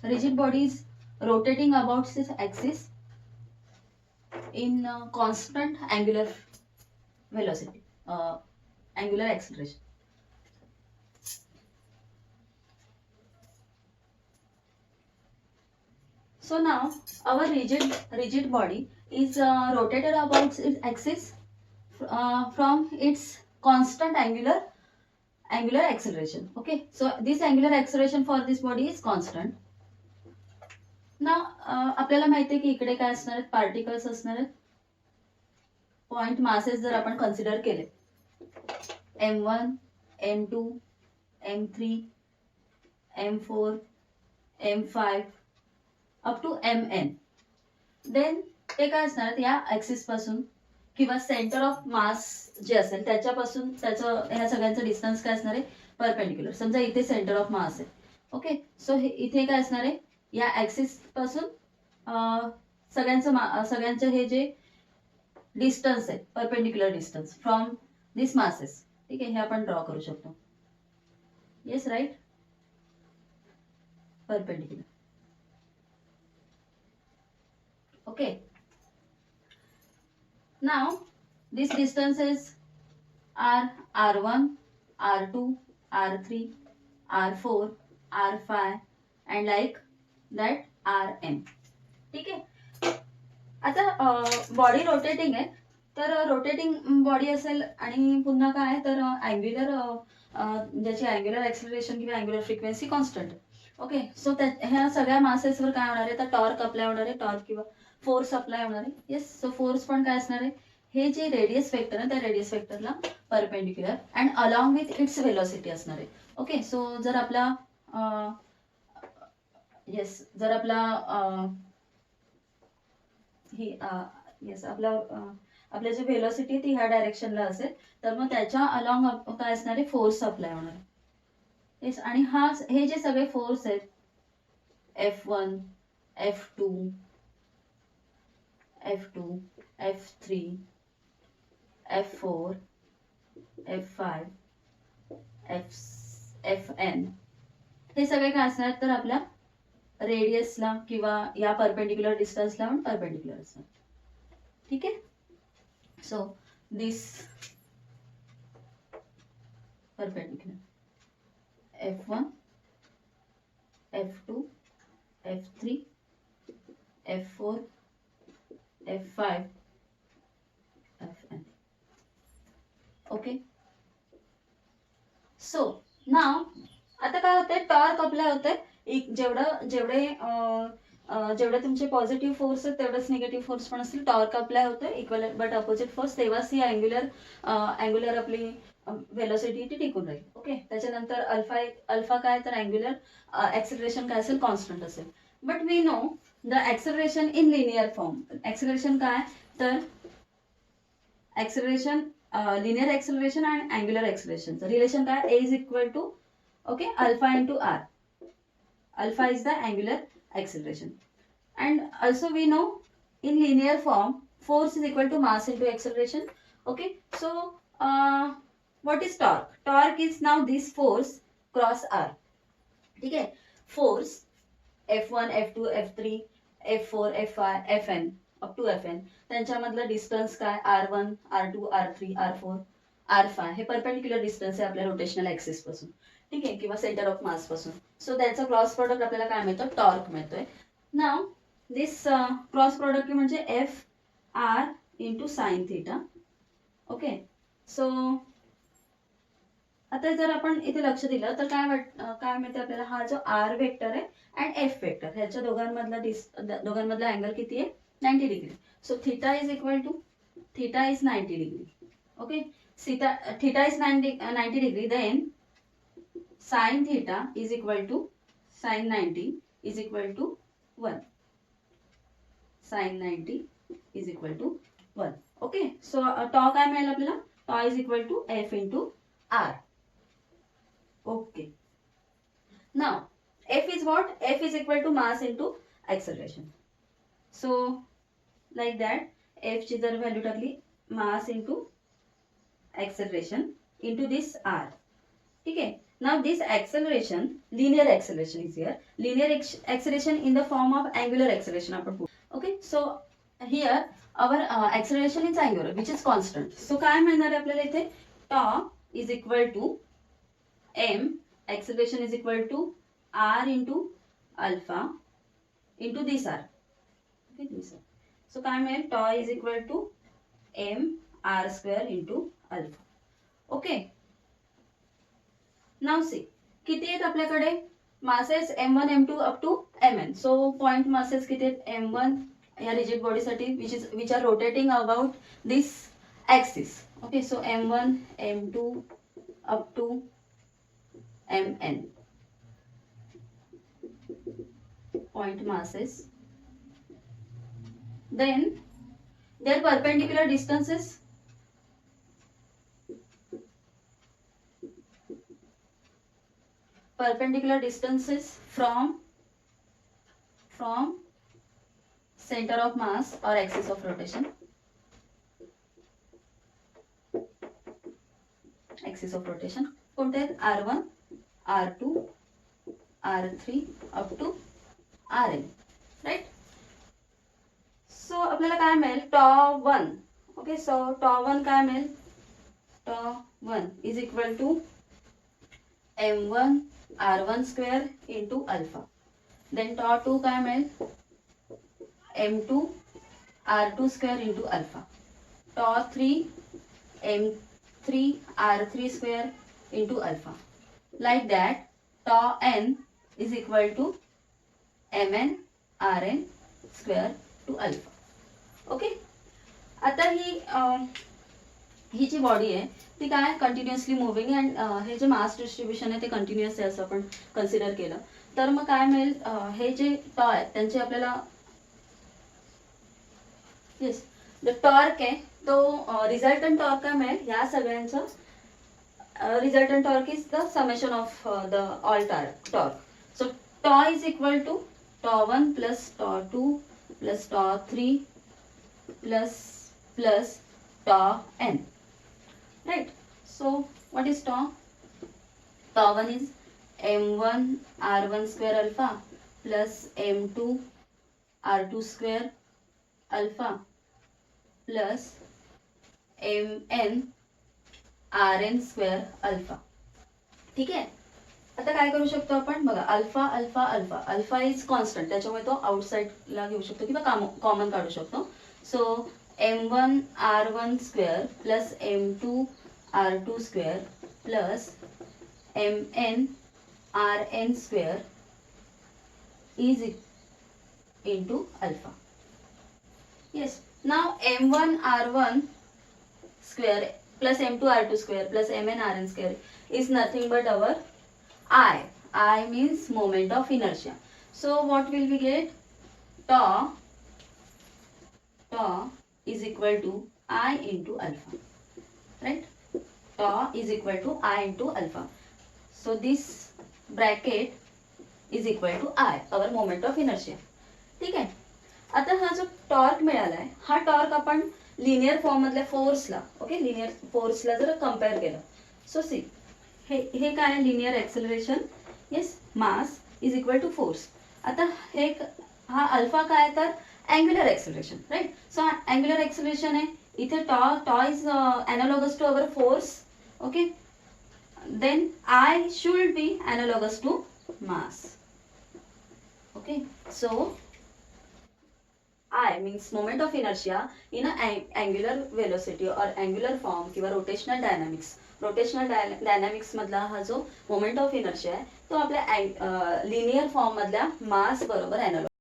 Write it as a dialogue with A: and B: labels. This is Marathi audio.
A: rigid body is rotating about its axis in constant angular velocity, angular acceleration. So now our rigid body is rotated about its axis from its constant angular acceleration. Okay, so this angular acceleration for this body is constant. ना आपल्याला माहिती आहे की इकडे काय असणार आहेत, पार्टिकल्स असणार आहेत. पॉइंट मासेस जर आपण कन्सिडर केले M1, M2, M3, M4, M5 up to MN, then ते काय असणार आहेत, या ऍक्सिस पासून किंवा सेंटर ऑफ मास जे असेल त्याच्यापासून त्याचं ह्या सगळ्यांचं डिस्टन्स काय असणार आहे, परपेंडिक्युलर. समजा इथे सेंटर ऑफ मास आहे. ओके, सो इथे काय असणार आहे, या ऍक्सिस पासून सगळ्यांचे हे जे डिस्टन्स आहे, perpendicular distance from this masses. ठीक आहे, हे आपण ड्रॉ करू शकतो. Yes, right, perpendicular. Okay, now these distances are r1, r2, r3, r4, r5 and like that rm. ठीक आहे. आता बॉडी रोटेटिंग आहे, तर रोटेटिंग बॉडी असेल आणि पुन्हा काय तर अँग्युलर ज्याची अँग्युलर ऍक्सिलरेशन किंवा angular frequency constant. Okay, so ह्या सगळ्या मासेसवर काय होणार आहे, तर टॉर्क अप्लाय होणार आहे, टॉर्क किंवा फोर्स अप्लाय होणार आहे. येस, सो फोर्स पण काय असणार आहे, हे जे रेडियस वेक्टर आहे त्या रेडियस वेक्टरला perpendicular and along with its velocity असणार आहे. ओके, सो जर आपला येस जर आपला ही येस आपल्या जी वेलोसिटी ती ह्या डायरेक्शनला असेल, तर मग त्याच्या अलॉंग काय असणार आहे, फोर्स अप्लाय होणार आहे. येस, आणि हे जे सगळे फोर्स आहेत, F1, F2, F2, F3, F4, F5, Fn, हे सगळे काय असणार तर आपल्या रेडियसला किंवा या परपेंडिक्युलर डिस्टन्सला पण परपेंडिक्युलर असणार. ठीक आहे, so this perpendicular F1, F2, F3, F4, F5, Fn. Okay, so now आता काय होतंय, टॉर्क अप्लाय होतंय. जेवढे तुमचे पॉझिटिव्ह फोर्स आहेत तेवढेच निगेटिव्ह फोर्स पण असतील. टॉर्क अप्लाय होतोय इक्वल बट अपोजिट फोर्स, तेव्हाच ही अँग्युलर आपली वेलोसिटी ती टिकून राहील. ओके, त्याच्यानंतर अल्फा काय तर अँग्युलर ऍक्सिलरेशन काय असेल, कॉन्स्टंट असेल. But we know the acceleration in linear form. Acceleration काय तर ऍक्सिलरेशन लिनियर ऍक्सिलरेशन आणि अँग्युलर ऍक्सिलरेशनचं रिलेशन काय, a is equal to okay alpha into r. Alpha is the angular acceleration. And also we know in linear form force is equal to mass into acceleration. Okay, so what is torque? Torque is now this force cross r. ठीक है, force F1, F2, F3, F4, F5, Fn up to Fn, त्यांच्यामधलं डिस्टन्स काय, R1, R2, R3, R4, R5 हे परपेंडिक्युलर डिस्टन्स आहे आपल्या रोटेशनल ऍक्सिस पासून. ठीक आहे, किंवा सेंटर ऑफ मास पासून. सो त्याचा क्रॉस प्रोडक्ट आपल्याला काय मिळतो, टॉर्क मिळतोय. नाव दिस क्रॉस प्रोडक्ट म्हणजे F R into sine theta. Okay, so आता जर आपण इथे लक्ष दिलं तर काय मिळते आपल्याला, हा जो आर वेक्टर आहे अँड एफ वेक्टर ह्याच्या दोघांमधला अँगल किती आहे, 90 degree. So theta is equal to theta is 90 degree. Okay, theta is 90 degree, then sin theta is equal to sin 90 is equal to 1. Sin 90 is equal to 1. Okay, so tau काय मिळेल आपल्याला, tau is equal to f into r. Okay, now f is what, f is equal to mass into acceleration. So like that f ची जर व्हॅल्यू टाकली, mass into acceleration into this r. ठीक आहे, Now this acceleration, linear acceleration is here. Linear acceleration in the form of angular acceleration आपण put. Okay, so here our acceleration is angular, which is constant. So काय मिळणार आहे आपल्याला इथे? Tau is equal to m, acceleration is equal to r into alpha into this r. Okay, this r. So काय मिळेल? Tau is equal to m r square into alpha. Okay. Now see, किती आहेत आपल्याकडे masses m1 m2 up to mn. So point masses किती आहेत? m1 या rigid body साठी which are rotating about this axis. Okay, so m1 m2 up to mn point masses. Then their perpendicular distances from center of mass or axis of rotation. Axis of rotation कोणते आहेत? R1, R2, R3 up to Rn, right? So आपल्याला काय मिळेल? Tau1. Okay, so Tau1 काय मिळेल? Tau1 is equal to m1 r1 square into alpha. Then Tau2 काय मिळेल? m2 r2 square into alpha. Tau3 m3 r3 square into alpha. Like that, Tau n is equal to mn rn square to alpha. Okay, आता ही जी बॉडी आहे ती काय कंटिन्युअसली मुव्हिंग अँड हे जे मास डिस्ट्रीब्युशन आहे ते कंटिन्युअस आहे असं आपण कन्सिडर केलं तर मग काय मिळेल? हे जे टॉ आहे त्यांचे आपल्याला येस द टॉर्क आहे तो रिझल्टंट टॉर्क काय मिळेल? ह्या सगळ्यांचं resultant torque is the summation of the all torque. So tau is equal to Tau1 plus Tau2 plus Tau3 plus Tau n. Right? So what is Tau? Tau1 is m1 r1 square alpha plus m2 r2 square alpha plus mn rn square alpha. ठीक आहे. आता काय करू शकतो आपण? बघा, alpha alpha alpha alpha is constant, त्याच्यामुळे तो आउटसाइडला घेऊ शकतो किंवा कॉमन काढू शकतो. So m1 r1 square plus m2 r2 square plus mn rn square is into alpha. Yes, now m1 r1 square plus m2 r2 square plus mn rn square is nothing but our I. I means moment of inertia. So what will we get? Tau is equal to I into alpha. Right? Tau is equal to I into alpha. So this bracket is equal to I, our moment of inertia. ठीक आहे. आता हा जो टॉर्क मिळालाय हा टॉर्क आपण लिनियर फॉर्म मधल्या फोर्सला, ओके, लिनियर फोर्सला जर कंपेअर केलं, सो सी हे काय आहे? Linear acceleration, yes, mass is equal to force. आता हा अल्फा काय तर angular acceleration, right? So angular acceleration आहे इथे tau is analogous to our force, okay, then I should be analogous to mass. Okay, so I means moment of inertia in an angular velocity or angular form किंवा rotational dynamics. Rotational dynamics मधला हा जो moment of inertia आहे तो आपल्या linear form मधल्या mass बरोबर analog